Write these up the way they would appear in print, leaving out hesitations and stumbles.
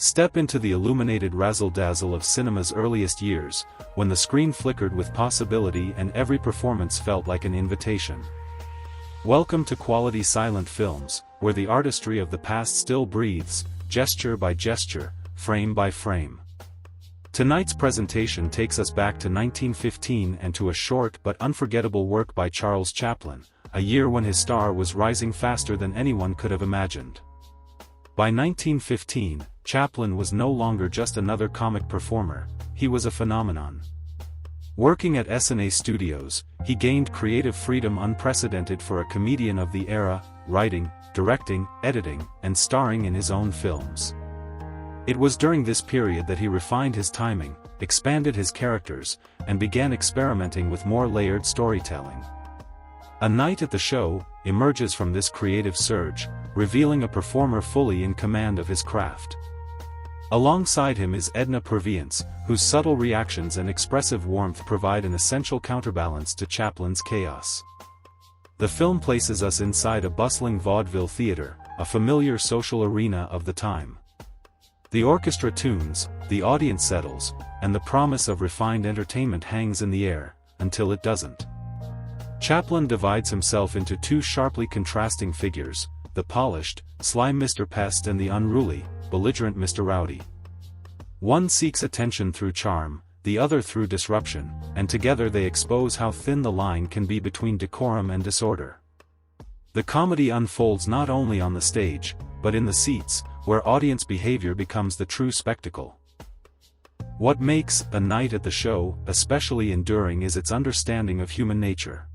Step into the illuminated razzle-dazzle of cinema's earliest years, when the screen flickered with possibility and every performance felt like an invitation. Welcome to quality silent films, where the artistry of the past still breathes, gesture by gesture, frame by frame. Tonight's presentation takes us back to 1915 and to a short but unforgettable work by Charlie Chaplin, a year when his star was rising faster than anyone could have imagined. By 1915, Chaplin was no longer just another comic performer, he was a phenomenon. Working at S&A Studios, he gained creative freedom unprecedented for a comedian of the era, writing, directing, editing, and starring in his own films. It was during this period that he refined his timing, expanded his characters, and began experimenting with more layered storytelling. A Night at the Show emerges from this creative surge, revealing a performer fully in command of his craft. Alongside him is Edna Purviance, whose subtle reactions and expressive warmth provide an essential counterbalance to Chaplin's chaos. The film places us inside a bustling vaudeville theater, a familiar social arena of the time. The orchestra tunes, the audience settles, and the promise of refined entertainment hangs in the air, until it doesn't. Chaplin divides himself into two sharply contrasting figures, the polished, sly Mr. Pest and the unruly, belligerent Mr. Rowdy. One seeks attention through charm, the other through disruption, and together they expose how thin the line can be between decorum and disorder. The comedy unfolds not only on the stage, but in the seats, where audience behavior becomes the true spectacle. What makes A Night at the Show especially enduring is its understanding of human nature.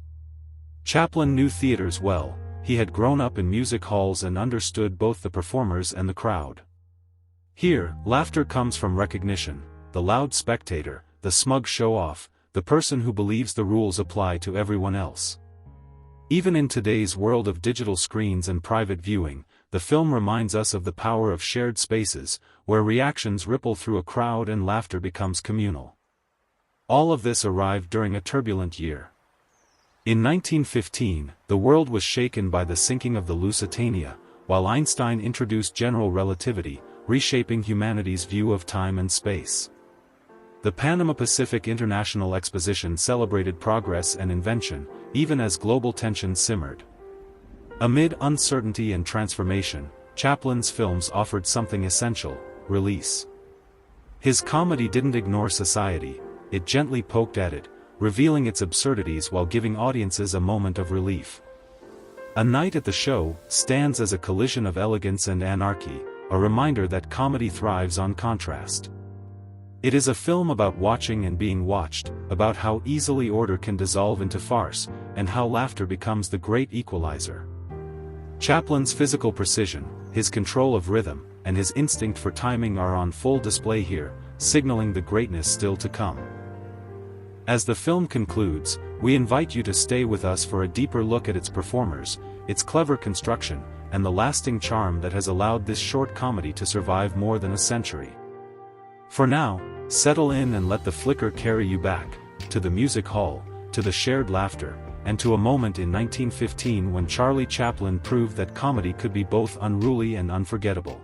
Chaplin knew theaters well, he had grown up in music halls and understood both the performers and the crowd. Here, laughter comes from recognition, the loud spectator, the smug show-off, the person who believes the rules apply to everyone else. Even in today's world of digital screens and private viewing, the film reminds us of the power of shared spaces, where reactions ripple through a crowd and laughter becomes communal. All of this arrived during a turbulent year. In 1915, the world was shaken by the sinking of the Lusitania, while Einstein introduced general relativity, reshaping humanity's view of time and space. The Panama Pacific International Exposition celebrated progress and invention, even as global tensions simmered. Amid uncertainty and transformation, Chaplin's films offered something essential: release. His comedy didn't ignore society, it gently poked at it, revealing its absurdities while giving audiences a moment of relief. A Night at the Show stands as a collision of elegance and anarchy, a reminder that comedy thrives on contrast. It is a film about watching and being watched, about how easily order can dissolve into farce, and how laughter becomes the great equalizer. Chaplin's physical precision, his control of rhythm, and his instinct for timing are on full display here, signaling the greatness still to come. As the film concludes, we invite you to stay with us for a deeper look at its performers, its clever construction, and the lasting charm that has allowed this short comedy to survive more than a century. For now, settle in and let the flicker carry you back, to the music hall, to the shared laughter, and to a moment in 1915 when Charlie Chaplin proved that comedy could be both unruly and unforgettable.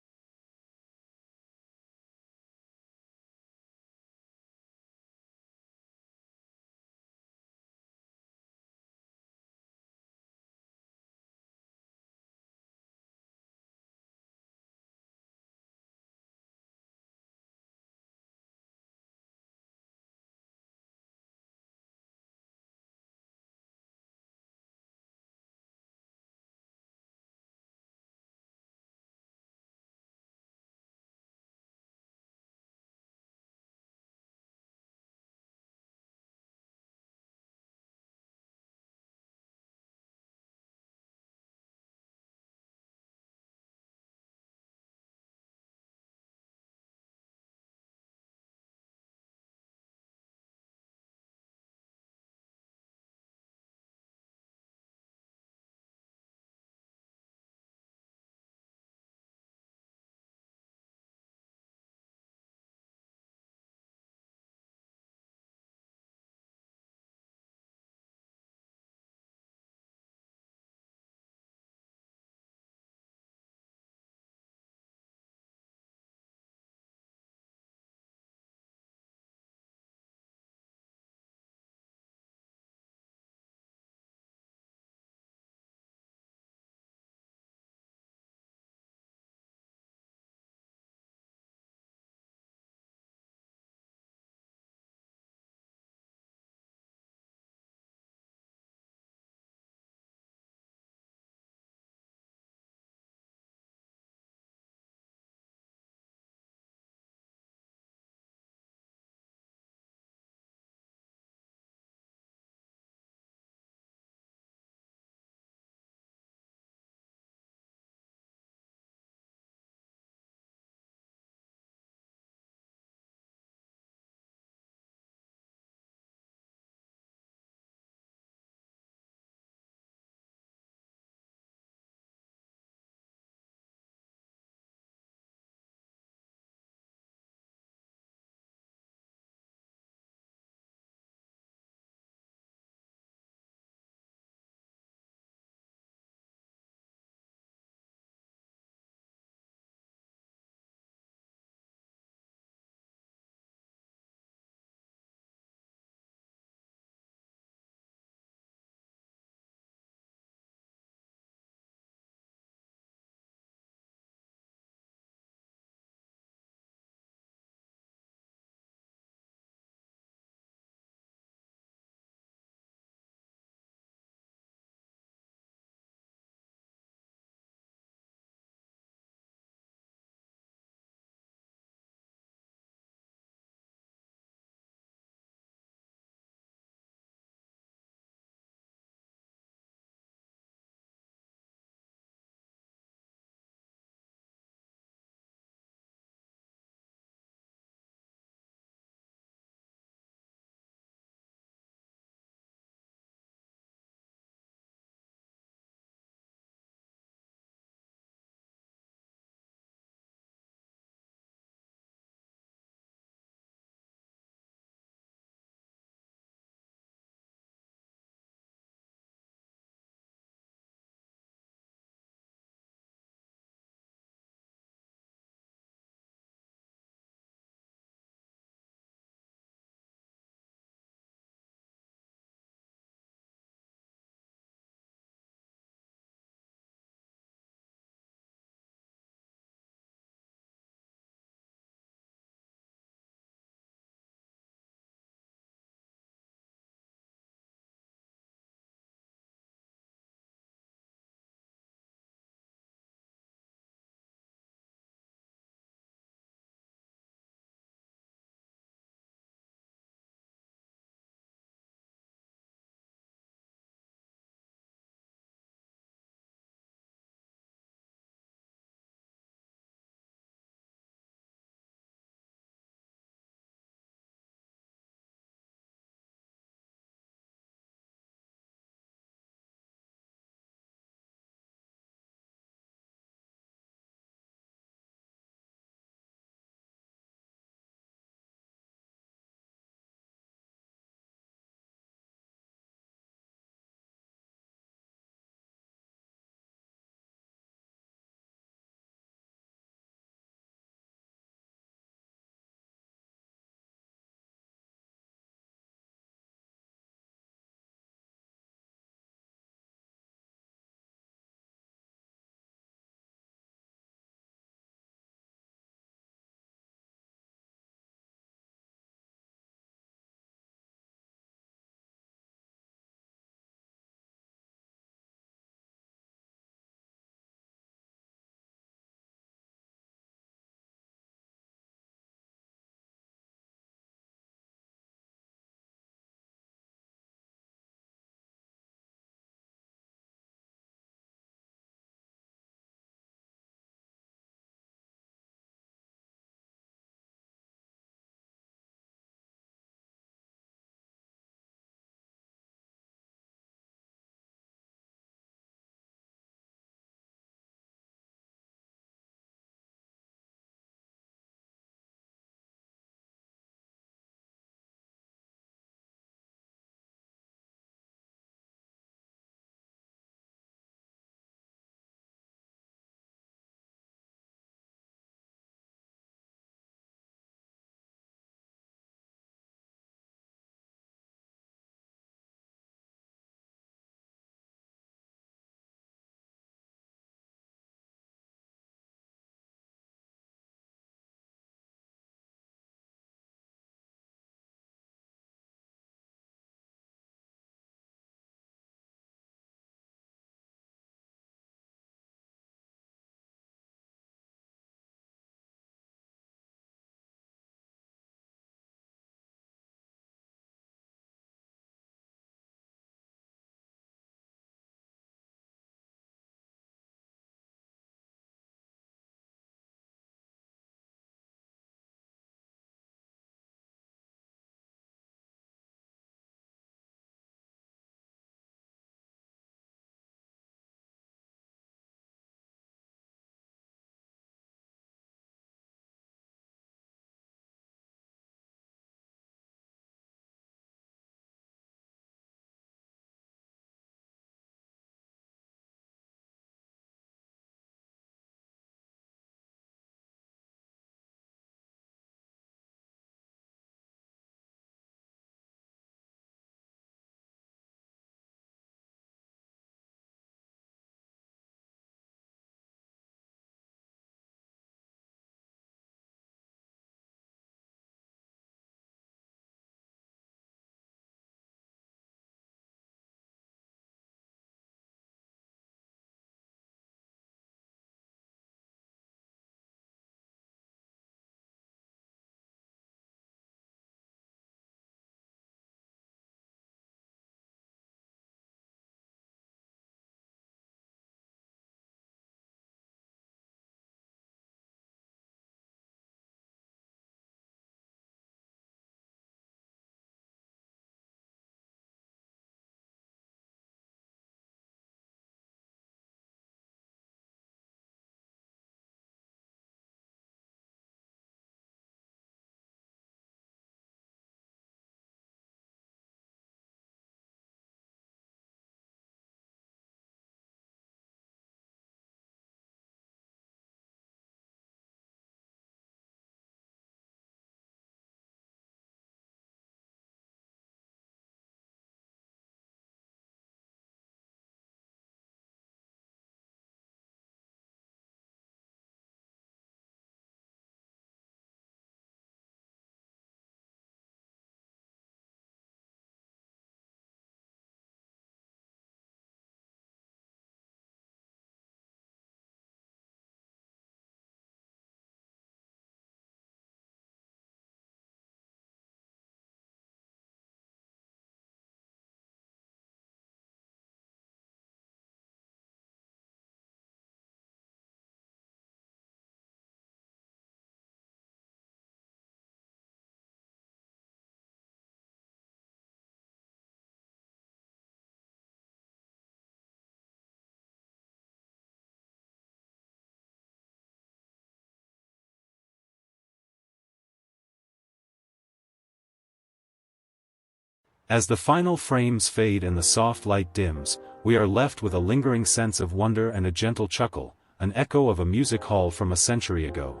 As the final frames fade and the soft light dims, we are left with a lingering sense of wonder and a gentle chuckle, an echo of a music hall from a century ago.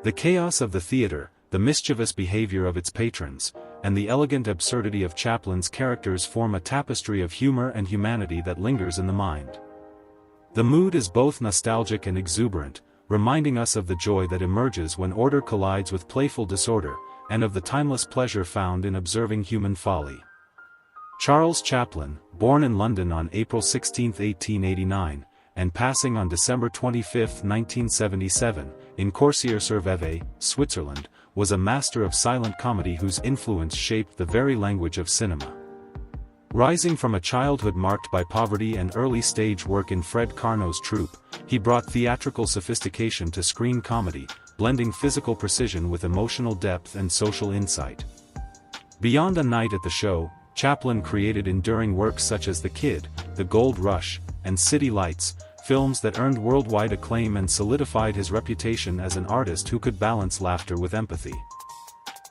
The chaos of the theater, the mischievous behavior of its patrons, and the elegant absurdity of Chaplin's characters form a tapestry of humor and humanity that lingers in the mind. The mood is both nostalgic and exuberant, reminding us of the joy that emerges when order collides with playful disorder, and of the timeless pleasure found in observing human folly. Charles Chaplin, born in London on April 16, 1889, and passing on December 25, 1977, in Coursières-sur-Vevey, Switzerland, was a master of silent comedy whose influence shaped the very language of cinema. Rising from a childhood marked by poverty and early stage work in Fred Carnot's troupe, he brought theatrical sophistication to screen comedy, blending physical precision with emotional depth and social insight. Beyond A Night at the Show, Chaplin created enduring works such as The Kid, The Gold Rush, and City Lights, films that earned worldwide acclaim and solidified his reputation as an artist who could balance laughter with empathy.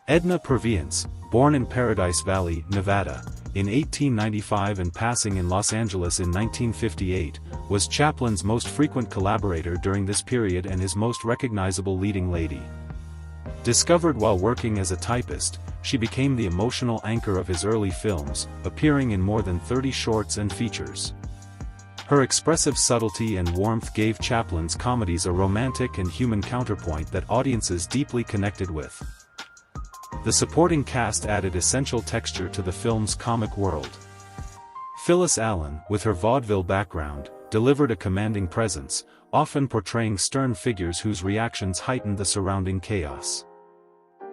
Edna Purviance, born in Paradise Valley, Nevada, in 1895 and passing in Los Angeles in 1958, was Chaplin's most frequent collaborator during this period and his most recognizable leading lady. Discovered while working as a typist, she became the emotional anchor of his early films, appearing in more than 30 shorts and features. Her expressive subtlety and warmth gave Chaplin's comedies a romantic and human counterpoint that audiences deeply connected with. The supporting cast added essential texture to the film's comic world. Phyllis Allen, with her vaudeville background, delivered a commanding presence, often portraying stern figures whose reactions heightened the surrounding chaos.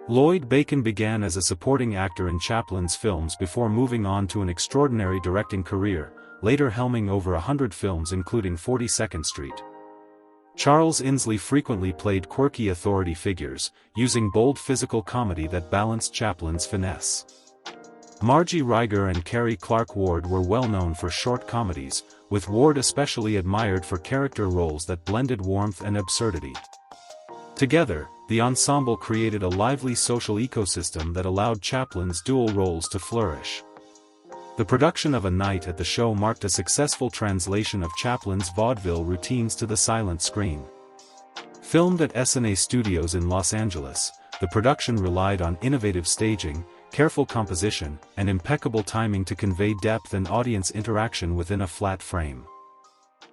Lloyd Bacon began as a supporting actor in Chaplin's films before moving on to an extraordinary directing career, later helming over 100 films including 42nd Street. Charles Inslee frequently played quirky authority figures, using bold physical comedy that balanced Chaplin's finesse. Margie Rieger and Carrie Clark Ward were well known for short comedies, with Ward especially admired for character roles that blended warmth and absurdity. Together, the ensemble created a lively social ecosystem that allowed Chaplin's dual roles to flourish. The production of A Night at the Show marked a successful translation of Chaplin's vaudeville routines to the silent screen. Filmed at S&A Studios in Los Angeles, the production relied on innovative staging, careful composition, and impeccable timing to convey depth and audience interaction within a flat frame.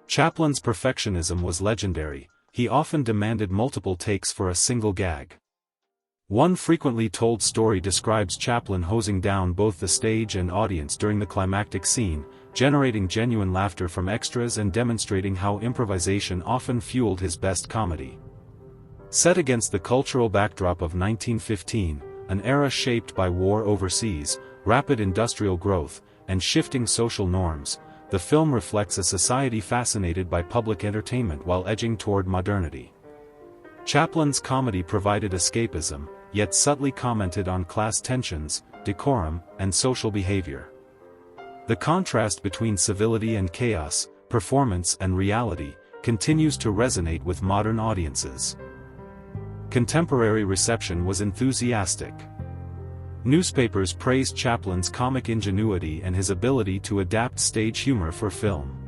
Chaplin's perfectionism was legendary. He often demanded multiple takes for a single gag. One frequently told story describes Chaplin hosing down both the stage and audience during the climactic scene, generating genuine laughter from extras and demonstrating how improvisation often fueled his best comedy. Set against the cultural backdrop of 1915, an era shaped by war overseas, rapid industrial growth, and shifting social norms, the film reflects a society fascinated by public entertainment while edging toward modernity. Chaplin's comedy provided escapism, yet subtly commented on class tensions, decorum, and social behavior. The contrast between civility and chaos, performance and reality, continues to resonate with modern audiences. Contemporary reception was enthusiastic. Newspapers praised Chaplin's comic ingenuity and his ability to adapt stage humor for film.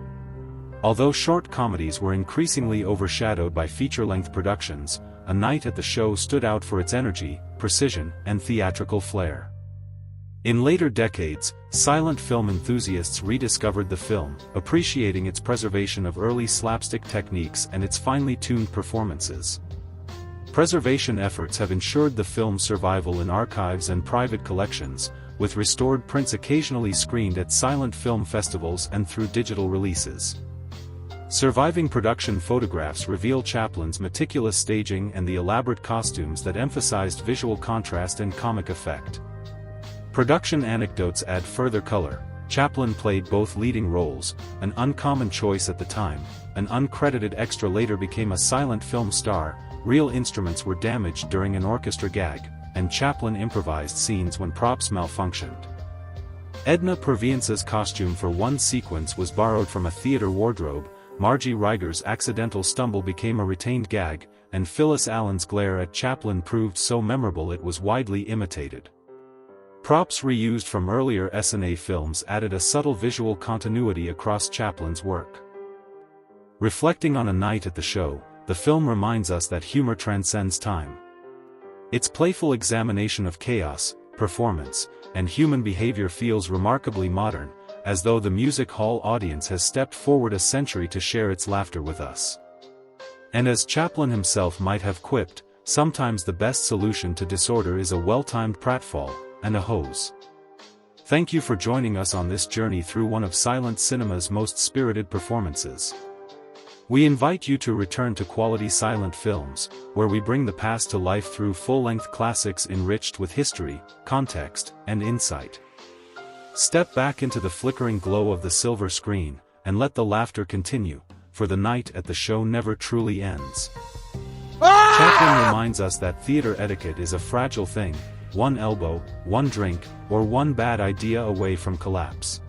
Although short comedies were increasingly overshadowed by feature-length productions, A Night at the Show stood out for its energy, precision, and theatrical flair. In later decades, silent film enthusiasts rediscovered the film, appreciating its preservation of early slapstick techniques and its finely tuned performances. Preservation efforts have ensured the film's survival in archives and private collections, with restored prints occasionally screened at silent film festivals and through digital releases. Surviving production photographs reveal Chaplin's meticulous staging and the elaborate costumes that emphasized visual contrast and comic effect. Production anecdotes add further color. Chaplin played both leading roles, an uncommon choice at the time. An uncredited extra later became a silent film star. Real instruments were damaged during an orchestra gag, and Chaplin improvised scenes when props malfunctioned. Edna Purviance's costume for one sequence was borrowed from a theater wardrobe. Margie Rieger's accidental stumble became a retained gag, and Phyllis Allen's glare at Chaplin proved so memorable it was widely imitated. Props reused from earlier S&A films added a subtle visual continuity across Chaplin's work. Reflecting on A Night at the Show, the film reminds us that humor transcends time. Its playful examination of chaos, performance, and human behavior feels remarkably modern, as though the music hall audience has stepped forward a century to share its laughter with us. And as Chaplin himself might have quipped, sometimes the best solution to disorder is a well-timed pratfall, and a hose. Thank you for joining us on this journey through one of silent cinema's most spirited performances. We invite you to return to quality silent films, where we bring the past to life through full-length classics enriched with history, context, and insight. Step back into the flickering glow of the silver screen, and let the laughter continue, for the night at the show never truly ends. Chaplin reminds us that theater etiquette is a fragile thing, one elbow, one drink, or one bad idea away from collapse.